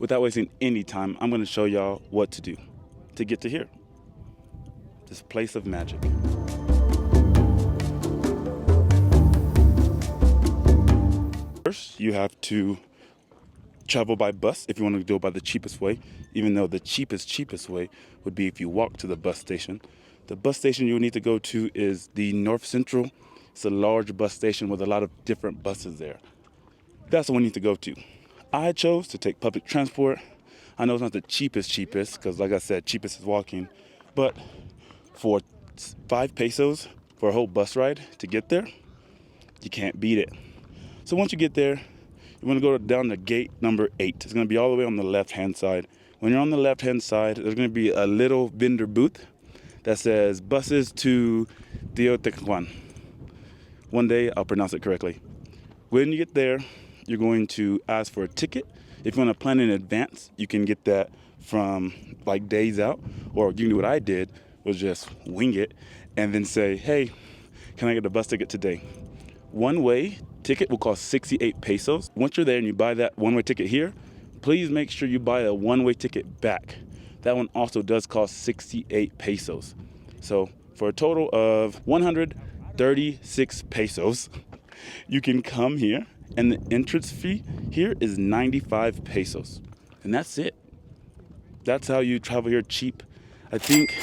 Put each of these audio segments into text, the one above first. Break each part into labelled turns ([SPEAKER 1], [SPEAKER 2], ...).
[SPEAKER 1] Without wasting any time, I'm going to show y'all what to do to get to here. This place of magic. First, you have to travel by bus if you want to go by the cheapest way, even though the cheapest way would be if you walk to the bus station. The bus station you need to go to is the North Central. It's a large bus station with a lot of different buses there. That's the one you need to go to. I chose to take public transport. I know it's not the cheapest, because like I said, cheapest is walking. But for 5 pesos for a whole bus ride to get there, you can't beat it. So once you get there, you want to go down to gate number 8. It's going to be all the way on the left-hand side. When you're on the left-hand side, there's going to be a little vendor booth that says buses to Teotihuaca. One day, I'll pronounce it correctly. When you get there, you're going to ask for a ticket. If you want to plan in advance, you can get that from like days out. Or you can do what I did, was just wing it and then say, hey, can I get a bus ticket today? One-way ticket will cost 68 pesos. Once you're there and you buy that one-way ticket here, please make sure you buy a one-way ticket back. That one also does cost 68 pesos. So for a total of 136 pesos, you can come here, and the entrance fee here is 95 pesos. And that's it. That's how you travel here cheap. I think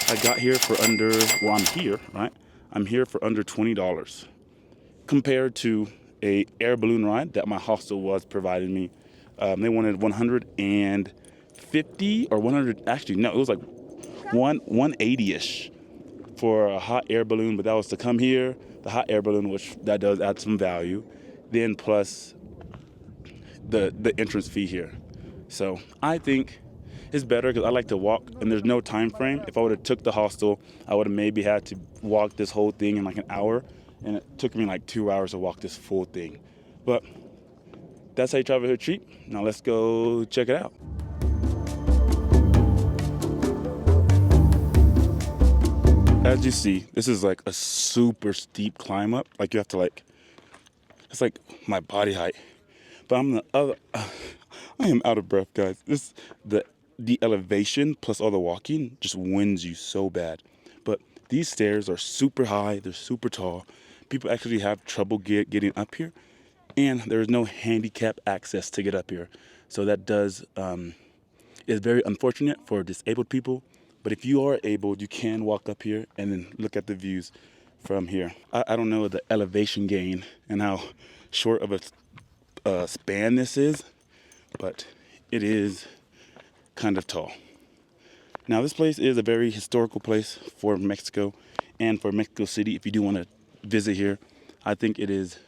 [SPEAKER 1] I got here for under, well, I'm here, right? I'm here for under $20 compared to a air balloon ride that my hostel was providing me. They wanted 150 or 100, actually, no, it was like 180-ish for a hot air balloon, but that was to come here, the hot air balloon, which that does add some value, then plus the entrance fee here. So I think it's better because I like to walk and there's no time frame. If I would have took the hostel, I would have maybe had to walk this whole thing in like an hour, and it took me like 2 hours to walk this full thing. But that's how you travel here cheap. Now let's go check it out. As you see, this is like a super steep climb up. Like you have to it's like my body height. But I am out of breath, guys. The elevation plus all the walking just wins you so bad. But these stairs are super high, they're super tall. People actually have trouble getting up here, and there's no handicap access to get up here. So that is very unfortunate for disabled people. But if you are able, you can walk up here and then look at the views from here. I don't know the elevation gain and how short of a span this is, but it is kind of tall. Now, this place is a very historical place for Mexico and for Mexico City. If you do want to visit here, I think it is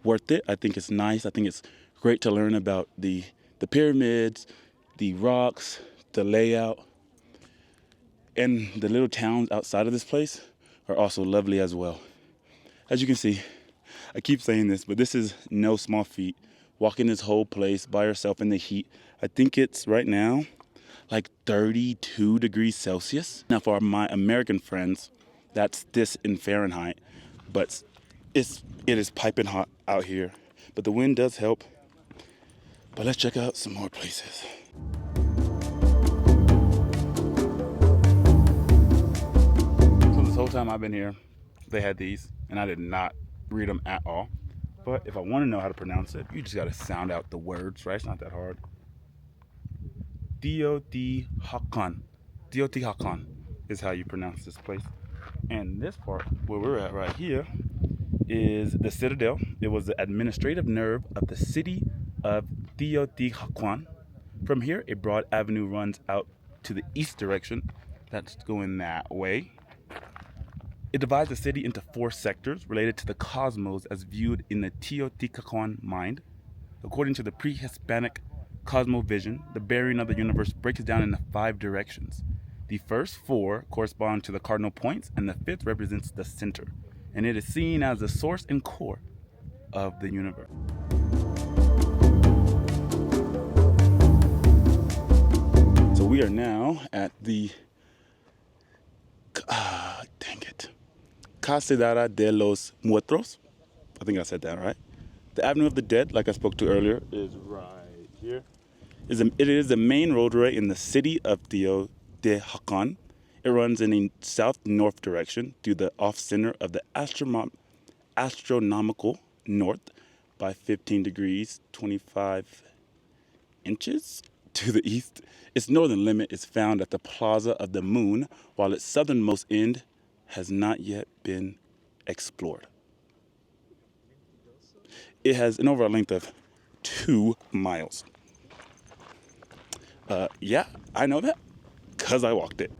[SPEAKER 1] worth it. I think it's nice. I think it's great to learn about the pyramids, the rocks, the layout, and the little towns outside of this place are also lovely as well. As you can see, I keep saying this, but this is no small feat. Walking this whole place by yourself in the heat. I think it's right now like 32 degrees Celsius. Now for my American friends, that's this in Fahrenheit, but it is piping hot out here. But the wind does help. But let's check out some more places. So this whole time I've been here, they had these, and I did not read them at all. But if I want to know how to pronounce it, you just got to sound out the words, right? It's not that hard. Teotihuacan. Teotihuacan is how you pronounce this place. And this part, where we're at right here, is the Citadel. It was the administrative nerve of the city of Teotihuacan. From here, a broad avenue runs out to the east direction. That's going that way. It divides the city into 4 sectors related to the cosmos as viewed in the Teotihuacan mind. According to the pre-Hispanic cosmovision, the bearing of the universe breaks down into 5 directions. The first 4 correspond to the cardinal points, and the 5th represents the center, and it is seen as the source and core of the universe. So we are now at the Casadera de los Muertos. I think I said that right. The Avenue of the Dead, like I spoke to earlier, is right here. It is the main roadway in the city of Teotihuacan. It runs in a south-north direction through the off-center of the astronomical north by 15 degrees 25 inches to the east. Its northern limit is found at the Plaza of the Moon, while its southernmost end has not yet been explored. It has an overall length of 2 miles. Yeah, I know that because I walked it.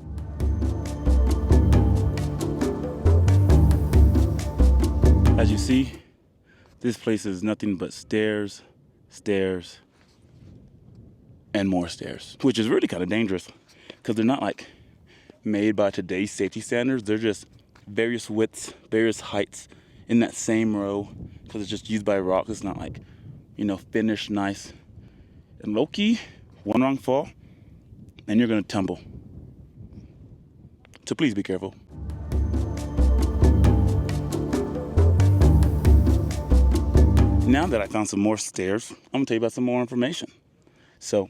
[SPEAKER 1] As you see, this place is nothing but stairs, stairs, and more stairs, which is really kind of dangerous because they're not like made by today's safety standards. They're just various widths, various heights in that same row because it's just used by rocks. It's not like, finished nice. And low-key, one wrong fall, and you're gonna tumble. So please be careful. Now that I found some more stairs, I'm gonna tell you about some more information. So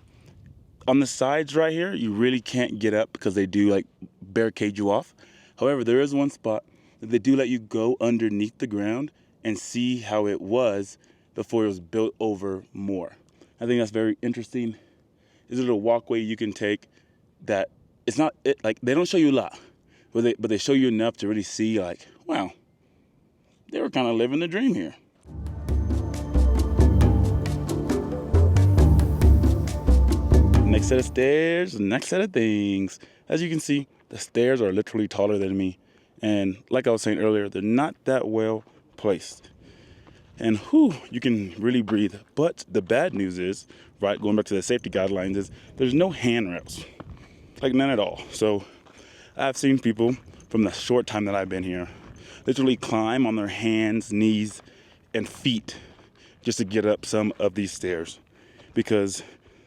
[SPEAKER 1] on the sides right here, you really can't get up because they do like barricade you off. However, there is one spot that they do let you go underneath the ground and see how it was before it was built over more. I think that's very interesting. There's a little walkway you can take that it's not like they don't show you a lot, but they show you enough to really see like, wow, they were kind of living the dream here. Next set of stairs, next set of things. As you can see, the stairs are literally taller than me. And like I was saying earlier, they're not that well placed. And you can really breathe. But the bad news is, right, going back to the safety guidelines, is there's no handrails. Like none at all. So I've seen people from the short time that I've been here literally climb on their hands, knees, and feet just to get up some of these stairs. Because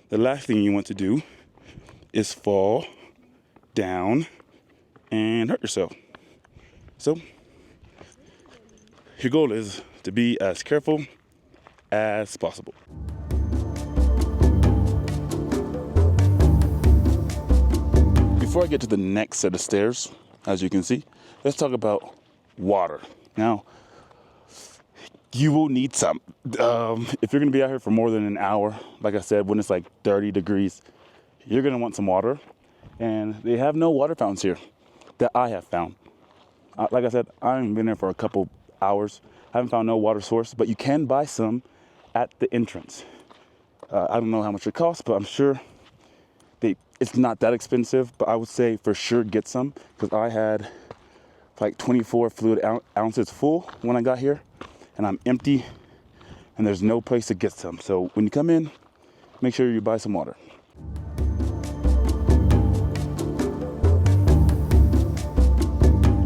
[SPEAKER 1] the last thing you want to do is fall down and hurt yourself. So your goal is to be as careful as possible. Before I get to the next set of stairs, as you can see, let's talk about water. Now, you will need some. If you're gonna be out here for more than an hour, like I said, when it's like 30 degrees, you're gonna want some water. And they have no water fountains here that I have found. Like I said, I haven't been there for a couple hours. I haven't found no water source, but you can buy some at the entrance. I don't know how much it costs, but I'm sure it's not that expensive, but I would say for sure get some because I had like 24 fluid ounces full when I got here and I'm empty and there's no place to get some. So when you come in, make sure you buy some water.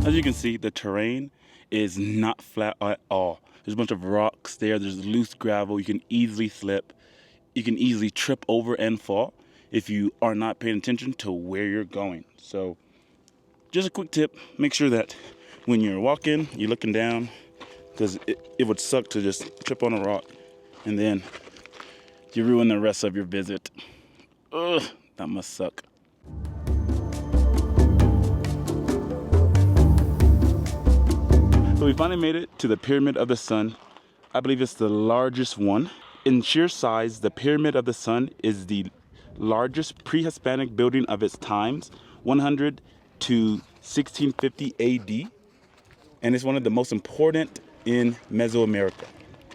[SPEAKER 1] As you can see, the terrain is not flat at all. There's a bunch of rocks there. There's loose gravel. You can easily slip. You can easily trip over and fall if you are not paying attention to where you're going. So just a quick tip, make sure that when you're walking, you're looking down because it would suck to just trip on a rock and then you ruin the rest of your visit. Ugh, that must suck. So we finally made it to the Pyramid of the Sun. I believe it's the largest one. In sheer size, the Pyramid of the Sun is the largest pre-Hispanic building of its times, 100 to 1650 AD, and it's one of the most important in Mesoamerica.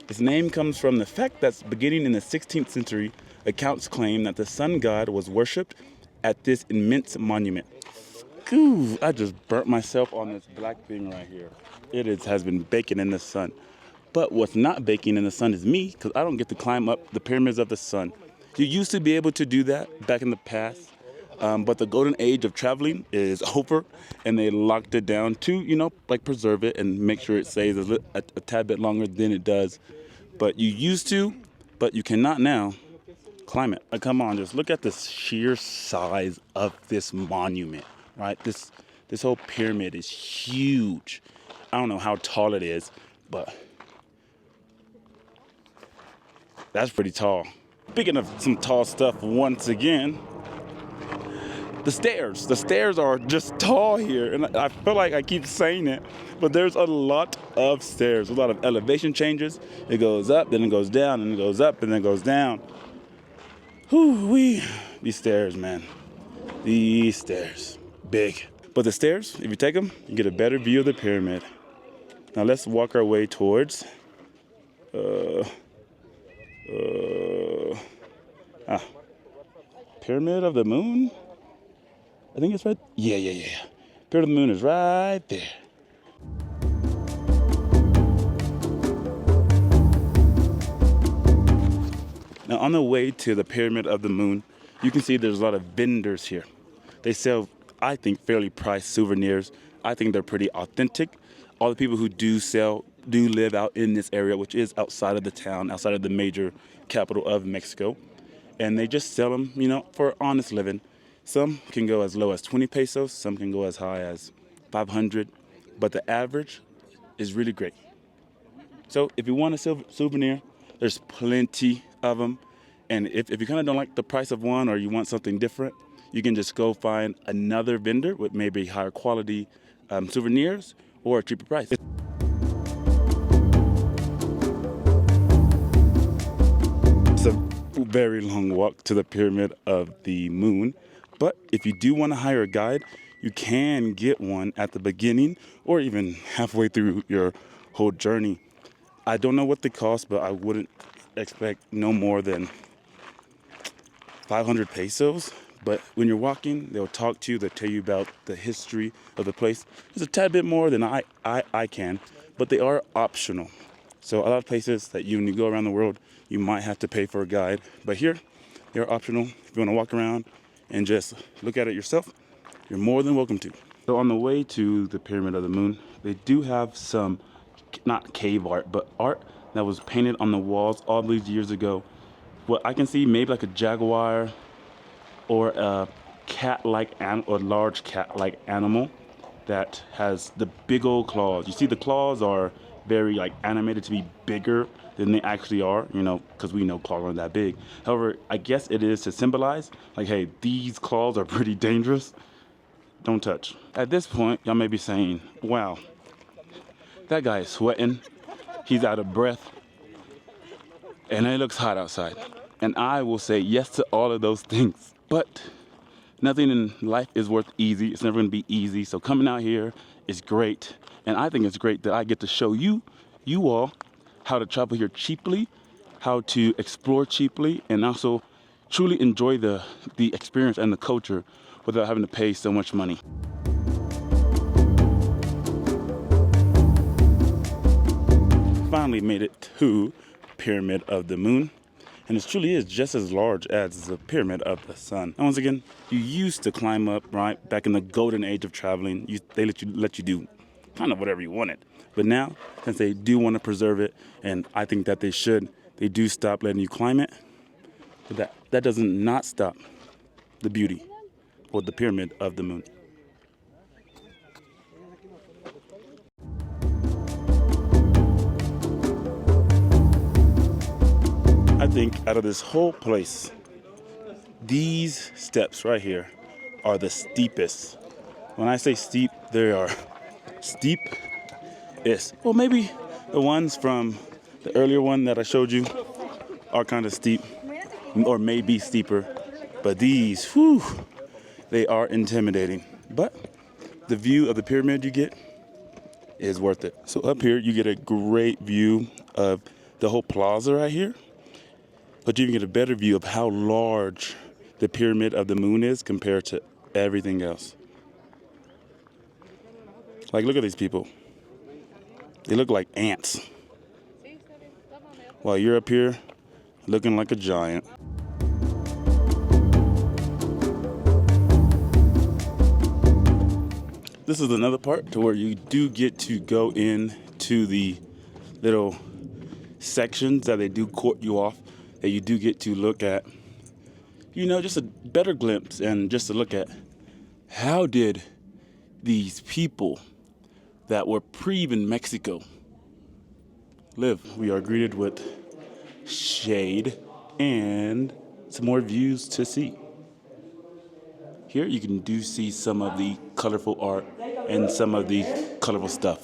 [SPEAKER 1] Its name comes from the fact that beginning in the 16th century, accounts claim that the sun god was worshipped at this immense monument. Ooh, I just burnt myself on this black thing right here. Has been baking in the sun. But what's not baking in the sun is me, because I don't get to climb up the pyramids of the sun. You used to be able to do that back in the past, but the golden age of traveling is over, and they locked it down to, preserve it and make sure it stays a tad bit longer than it does. But you used to, but you cannot now climb it. Come on, just look at the sheer size of this monument, right? This whole pyramid is huge. I don't know how tall it is, but that's pretty tall. speaking of some tall stuff once again, the stairs. The stairs are just tall here, and I feel like I keep saying it, but there's a lot of stairs, a lot of elevation changes. It goes up, then it goes down, and it goes up, and then it goes down. Whoo-wee. These stairs, man. These stairs. Big. But the stairs, if you take them, you get a better view of the pyramid. Now let's walk our way towards Pyramid of the Moon? I think it's right. Yeah. Pyramid of the Moon is right there. Now on the way to the Pyramid of the Moon, you can see there's a lot of vendors here. They sell, I think, fairly priced souvenirs. I think they're pretty authentic. All the people who do live out in this area, which is outside of the town, outside of the major capital of Mexico. And they just sell them, for honest living. Some can go as low as 20 pesos, some can go as high as 500, but the average is really great. So if you want a souvenir, there's plenty of them. And if you kind of don't like the price of one or you want something different, you can just go find another vendor with maybe higher quality souvenirs or a cheaper price. It's a very long walk to the Pyramid of the Moon. But if you do want to hire a guide, you can get one at the beginning or even halfway through your whole journey. I don't know what they cost, but I wouldn't expect no more than 500 pesos. But when you're walking, they'll talk to you, they'll tell you about the history of the place. It's a tad bit more than I can, but they are optional. So a lot of places that when you go around the world, you might have to pay for a guide. But here, they're optional. If you want to walk around and just look at it yourself, you're more than welcome to. So on the way to the Pyramid of the Moon, they do have some, not cave art, but art that was painted on the walls all these years ago. What I can see, maybe like a jaguar or a cat-like or large cat-like animal that has the big old claws. You see the claws are very animated to be bigger than they actually are, because we know claws aren't that big. However, I guess it is to symbolize, hey, these claws are pretty dangerous. Don't touch. At this point, y'all may be saying, wow, that guy is sweating. He's out of breath. And it looks hot outside. And I will say yes to all of those things. But nothing in life is worth easy. It's never going to be easy. So coming out here is great. And I think it's great that I get to show you all, how to travel here cheaply, how to explore cheaply, and also truly enjoy the experience and the culture without having to pay so much money. Finally made it to Pyramid of the Moon, and it truly is just as large as the Pyramid of the Sun. And once again, you used to climb up, right? Back in the golden age of traveling, they let you do kind of whatever you wanted. But now, since they do want to preserve it, and I think that they should, they do stop letting you climb it. But that doesn't not stop the beauty or the Pyramid of the Moon. I think out of this whole place, these steps right here are the steepest. When I say steep, they are steep. Well, maybe the ones from the earlier one that I showed you are kind of steep, or maybe steeper. But these, whew, they are intimidating. But the view of the pyramid you get is worth it. So up here, you get a great view of the whole plaza right here. But you can get a better view of how large the Pyramid of the Moon is compared to everything else. Look at these people. They look like ants. While you're up here looking like a giant. This is another part to where you do get to go into the little sections that they do court you off, that you do get to look at, just a better glimpse and just to look at how did these people that were pre-even Mexico live. We are greeted with shade, and some more views to see. Here you can do see some of the colorful art and some of the colorful stuff.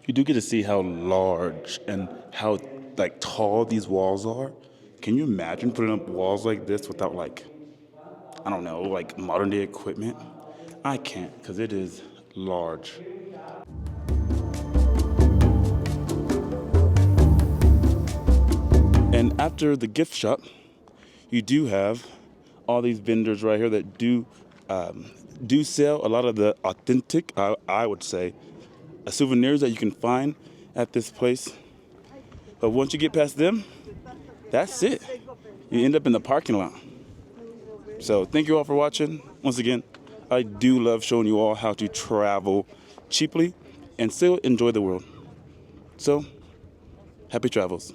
[SPEAKER 1] You do get to see how large and how like tall these walls are. Can you imagine putting up walls like this without like, I don't know, like modern day equipment? I can't because it is large. And after the gift shop, you do have all these vendors right here that do sell a lot of the authentic, I would say, souvenirs that you can find at this place. But once you get past them, that's it. You end up in the parking lot. So thank you all for watching. Once again, I do love showing you all how to travel cheaply and still enjoy the world. So happy travels.